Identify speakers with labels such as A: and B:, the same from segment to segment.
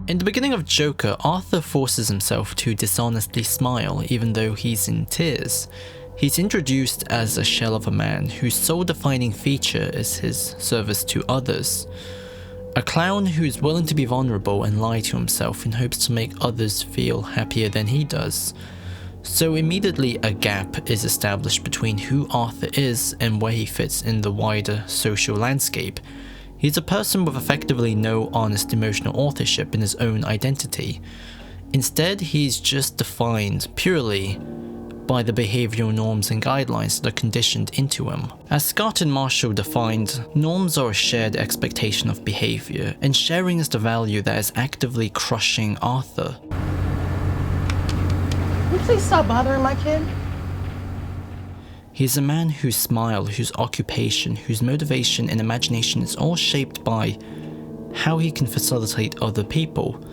A: In the beginning of Joker, Arthur forces himself to dishonestly smile even though he's in tears. He's introduced as a shell of a man whose sole defining feature is his service to others. A clown who's willing to be vulnerable and lie to himself in hopes to make others feel happier than he does. So immediately a gap is established between who Arthur is and where he fits in the wider social landscape. He's a person with effectively no honest emotional authorship in his own identity. Instead, he's just defined purely by the behavioral norms and guidelines that are conditioned into him. As Scott and Marshall defined, norms are a shared expectation of behavior, and sharing is the value that is actively crushing Arthur.
B: Can you please stop bothering my kid?
A: He's a man whose smile, whose occupation, whose motivation and imagination is all shaped by how he can facilitate other people,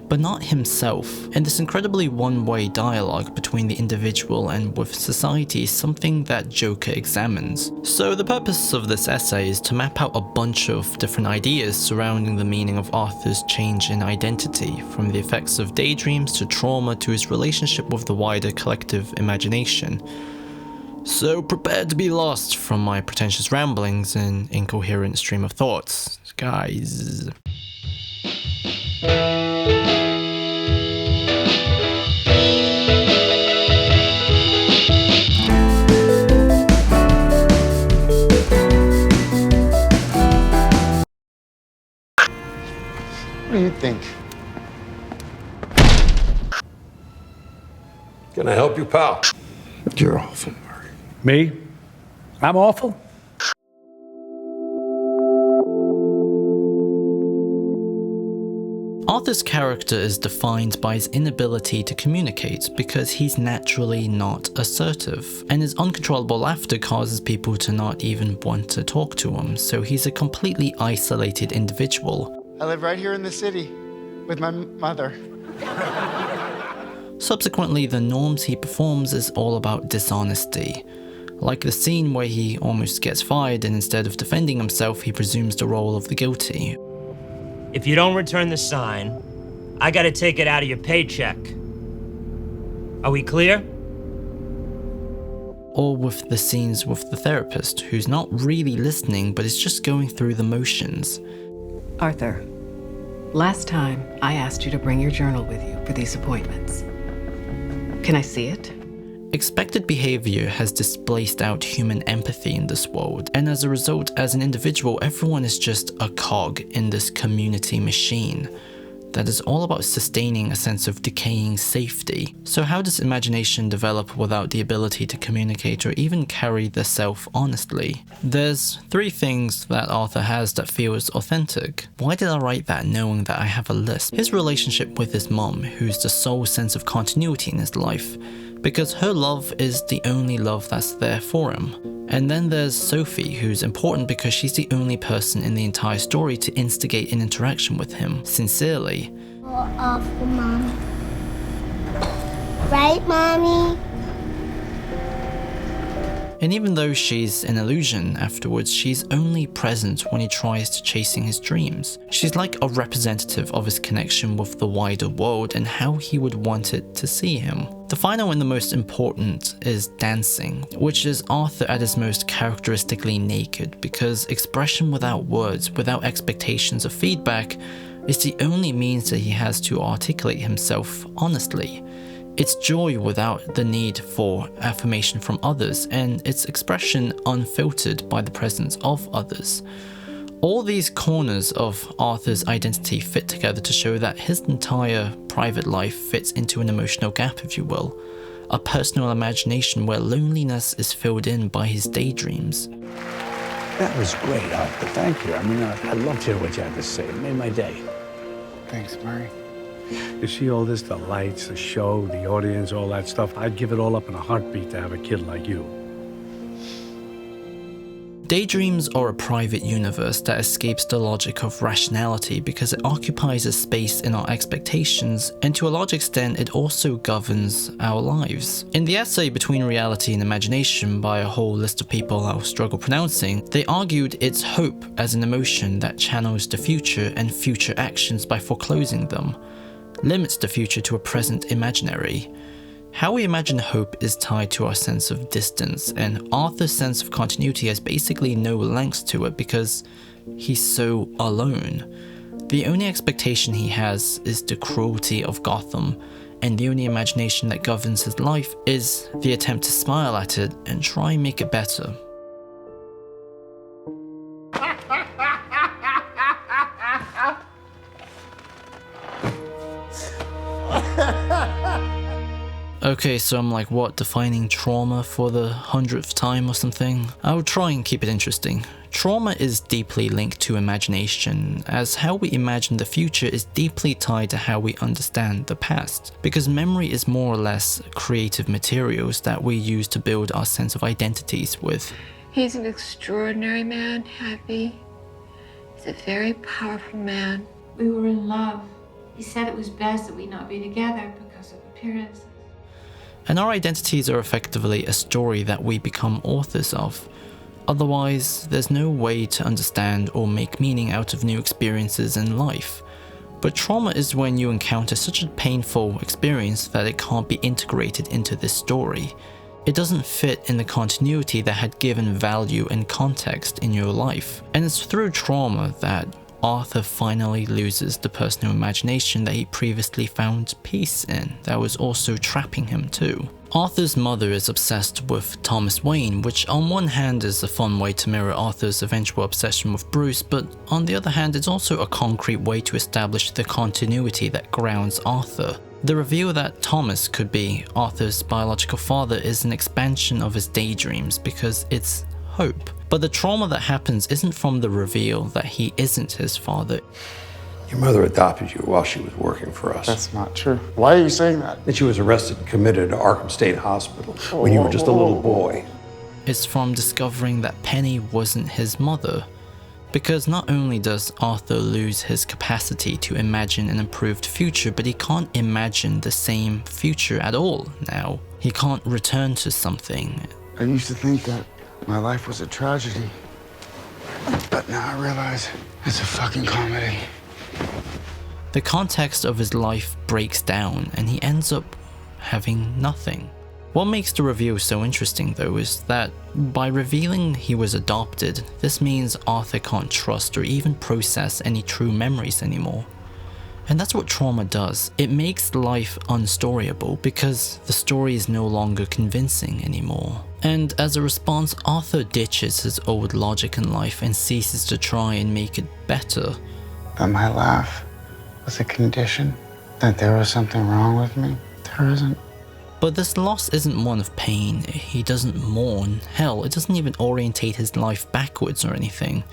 A: but not himself. And this incredibly one-way dialogue between the individual and with society is something that Joker examines. So the purpose of this essay is to map out a bunch of different ideas surrounding the meaning of Arthur's change in identity, from the effects of daydreams to trauma to his relationship with the wider collective imagination. So prepare to be lost from my pretentious ramblings and incoherent stream of thoughts, guys.
C: What do you think?
D: Can I help you, pal?
C: You're awful, Murray.
E: Me? I'm awful?
A: Arthur's character is defined by his inability to communicate because he's naturally not assertive, and his uncontrollable laughter causes people to not even want to talk to him, so he's a completely isolated individual.
C: I live right here in the city with my mother.
A: Subsequently, the norms he performs is all about dishonesty. Like the scene where he almost gets fired and instead of defending himself, he presumes the role of the guilty.
F: If you don't return the sign, I gotta take it out of your paycheck. Are we clear?
A: Or with the scenes with the therapist, who's not really listening but is just going through the motions.
G: Arthur, last time I asked you to bring your journal with you for these appointments. Can I see it?
A: Expected behavior has displaced out human empathy in this world, and as a result, as an individual, everyone is just a cog in this community machine that is all about sustaining a sense of decaying safety. So how does imagination develop without the ability to communicate or even carry the self honestly? There's 3 things that Arthur has that feels authentic. Why did I write that knowing that I have a list? His relationship with his mom, who's the sole sense of continuity in his life, because her love is the only love that's there for him. And then there's Sophie, who's important because she's the only person in the entire story to instigate an interaction with him, sincerely.
H: Awful, Mom. Right, Mommy?
A: And even though she's an illusion afterwards, she's only present when he tries to chasing his dreams. She's like a representative of his connection with the wider world and how he would want it to see him. The final and the most important is dancing, which is Arthur at his most characteristically naked, because expression without words, without expectations of feedback, is the only means that he has to articulate himself honestly. It's joy without the need for affirmation from others, and its expression unfiltered by the presence of others. All these corners of Arthur's identity fit together to show that his entire private life fits into an emotional gap, if you will, a personal imagination where loneliness is filled in by his daydreams.
E: That was great, Arthur. Thank you. I mean, I loved hearing what you had to say. It made my day.
C: Thanks, Murray.
E: You see all this, the lights, the show, the audience, all that stuff. I'd give it all up in a heartbeat to have a kid like you.
A: Daydreams are a private universe that escapes the logic of rationality because it occupies a space in our expectations, and to a large extent it also governs our lives. In the essay Between Reality and Imagination by a whole list of people I'll struggle pronouncing, they argued it's hope as an emotion that channels the future and future actions by foreclosing them, limits the future to a present imaginary. How we imagine hope is tied to our sense of distance, and Arthur's sense of continuity has basically no length to it because he's so alone. The only expectation he has is the cruelty of Gotham, and the only imagination that governs his life is the attempt to smile at it and try and make it better. Okay, so I'm like, what, defining trauma for the 100th time or something? I'll try and keep it interesting. Trauma is deeply linked to imagination, as how we imagine the future is deeply tied to how we understand the past, because memory is more or less creative materials that we use to build our sense of identities with.
D: He's an extraordinary man, Happy. He's a very powerful man.
I: We were in love. He said it was best that we not be together because of appearances.
A: And our identities are effectively a story that we become authors of. Otherwise, there's no way to understand or make meaning out of new experiences in life. But trauma is when you encounter such a painful experience that it can't be integrated into this story. It doesn't fit in the continuity that had given value and context in your life. And it's through trauma that Arthur finally loses the personal imagination that he previously found peace in, that was also trapping him too. Arthur's mother is obsessed with Thomas Wayne, which on one hand is a fun way to mirror Arthur's eventual obsession with Bruce, but on the other hand it's also a concrete way to establish the continuity that grounds Arthur. The reveal that Thomas could be Arthur's biological father is an expansion of his daydreams because it's hope. But the trauma that happens isn't from the reveal that he isn't his father.
E: Your mother adopted you while she was working for us.
C: That's not true. Why are you saying that?
E: Then she was arrested and committed to Arkham State Hospital when you were just a little boy.
A: It's from discovering that Penny wasn't his mother. Because not only does Arthur lose his capacity to imagine an improved future, but he can't imagine the same future at all now. He can't return to something.
C: I used to think that my life was a tragedy, but now I realize it's a fucking comedy.
A: The context of his life breaks down and he ends up having nothing. What makes the reveal so interesting though is that by revealing he was adopted, this means Arthur can't trust or even process any true memories anymore. And that's what trauma does. It makes life unstoryable because the story is no longer convincing anymore. And as a response, Arthur ditches his old logic in life and ceases to try and make it better.
C: That my laugh was a condition? That there was something wrong with me? There isn't.
A: But this loss isn't one of pain. He doesn't mourn. Hell, it doesn't even orientate his life backwards or anything.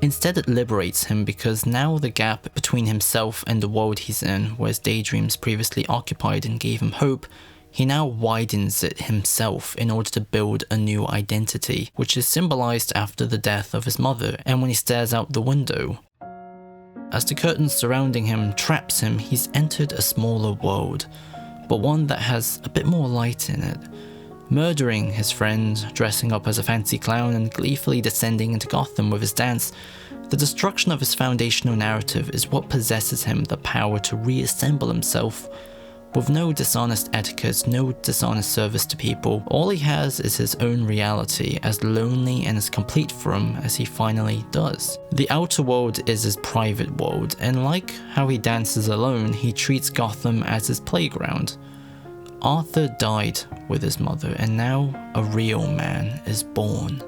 A: Instead, it liberates him because now the gap between himself and the world he's in, whereas Daydreams previously occupied and gave him hope, he now widens it himself in order to build a new identity, which is symbolized after the death of his mother and when he stares out the window. As the curtains surrounding him traps him, he's entered a smaller world, but one that has a bit more light in it. Murdering his friend, dressing up as a fancy clown, and gleefully descending into Gotham with his dance, the destruction of his foundational narrative is what possesses him the power to reassemble himself. With no dishonest etiquette, no dishonest service to people, all he has is his own reality, as lonely and as complete for him as he finally does. The outer world is his private world, and like how he dances alone, he treats Gotham as his playground. Arthur died with his mother, and now a real man is born.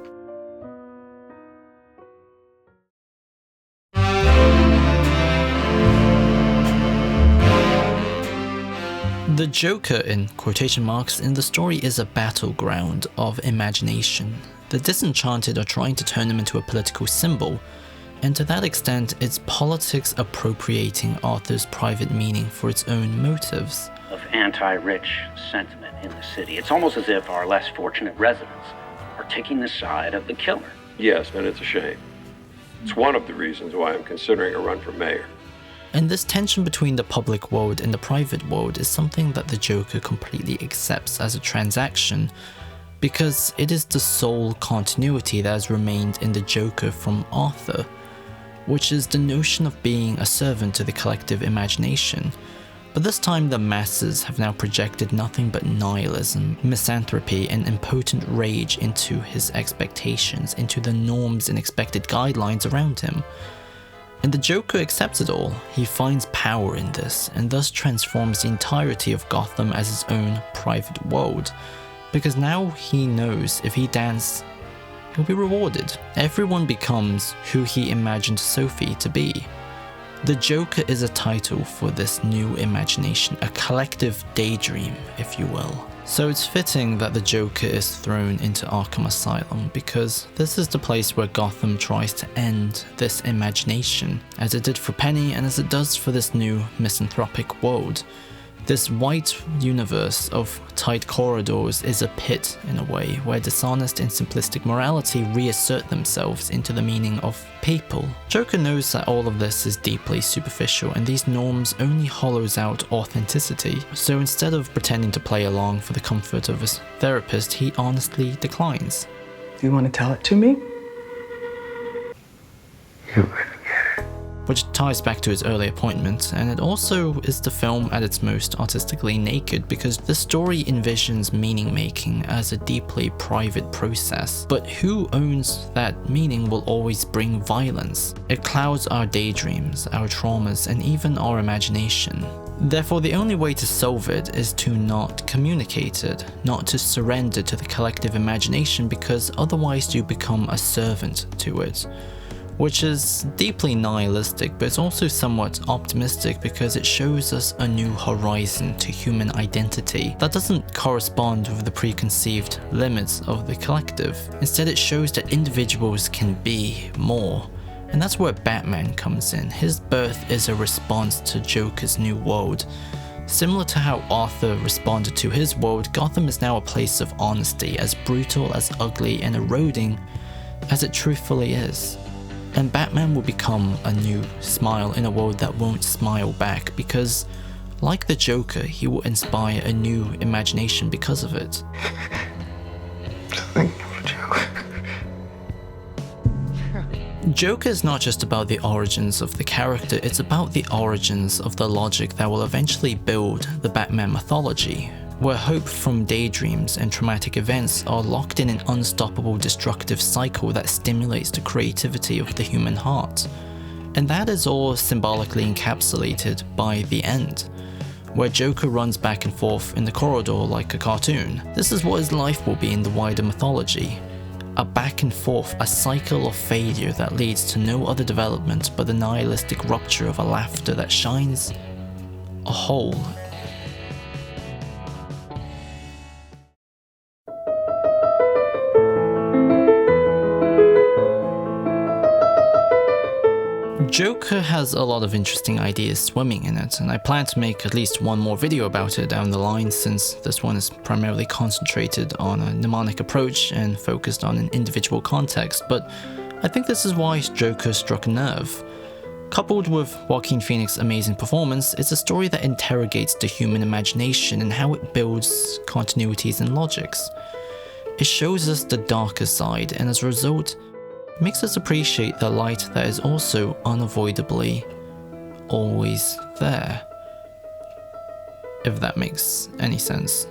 A: The Joker, in quotation marks, in the story is a battleground of imagination. The disenchanted are trying to turn him into a political symbol, and to that extent, it's politics appropriating Arthur's private meaning for its own motives.
J: Of anti-rich sentiment in the city. It's almost as if our less fortunate residents are taking the side of the killer. Yes, and it's a shame. It's one of the reasons why I'm considering a run for mayor.
A: And this tension between the public world and the private world is something that the Joker completely accepts as a transaction, because it is the sole continuity that has remained in the Joker from Arthur, which is the notion of being a servant to the collective imagination. But this time the masses have now projected nothing but nihilism, misanthropy, and impotent rage into his expectations, into the norms and expected guidelines around him. And the Joker accepts it all. He finds power in this, and thus transforms the entirety of Gotham as his own private world. Because now he knows if he dances, he'll be rewarded. Everyone becomes who he imagined Sophie to be. The Joker is a title for this new imagination, a collective daydream, if you will. So it's fitting that the Joker is thrown into Arkham Asylum, because this is the place where Gotham tries to end this imagination, as it did for Penny and as it does for this new misanthropic world. This white universe of tight corridors is a pit, in a way, where dishonest and simplistic morality reassert themselves into the meaning of people. Joker knows that all of this is deeply superficial, and these norms only hollows out authenticity, so instead of pretending to play along for the comfort of his therapist, he honestly declines.
B: Do you want to tell it to me?
A: Which ties back to his early appointment, and it also is the film at its most artistically naked, because the story envisions meaning making as a deeply private process, but who owns that meaning will always bring violence. It clouds our daydreams, our traumas, and even our imagination. Therefore, the only way to solve it is to not communicate it, not to surrender to the collective imagination, because otherwise you become a servant to it. Which is deeply nihilistic, but it's also somewhat optimistic, because it shows us a new horizon to human identity that doesn't correspond with the preconceived limits of the collective. Instead, it shows that individuals can be more. And that's where Batman comes in. His birth is a response to Joker's new world. Similar to how Arthur responded to his world, Gotham is now a place of honesty, as brutal, as ugly, and eroding as it truthfully is. And Batman will become a new smile in a world that won't smile back, because, like the Joker, he will inspire a new imagination because of it. Joker is not just about the origins of the character, it's about the origins of the logic that will eventually build the Batman mythology, where hope from daydreams and traumatic events are locked in an unstoppable destructive cycle that stimulates the creativity of the human heart. And that is all symbolically encapsulated by the end, where Joker runs back and forth in the corridor like a cartoon. This is what his life will be in the wider mythology. A back and forth, a cycle of failure that leads to no other development but the nihilistic rupture of a laughter that shines a hole. Joker has a lot of interesting ideas swimming in it, and I plan to make at least one more video about it down the line, since this one is primarily concentrated on a mnemonic approach and focused on an individual context, but I think this is why Joker struck a nerve. Coupled with Walking Pheonix's amazing performance, it's a story that interrogates the human imagination and how it builds continuities and logics. It shows us the darker side, and as a result, makes us appreciate the light that is also unavoidably always there. If that makes any sense.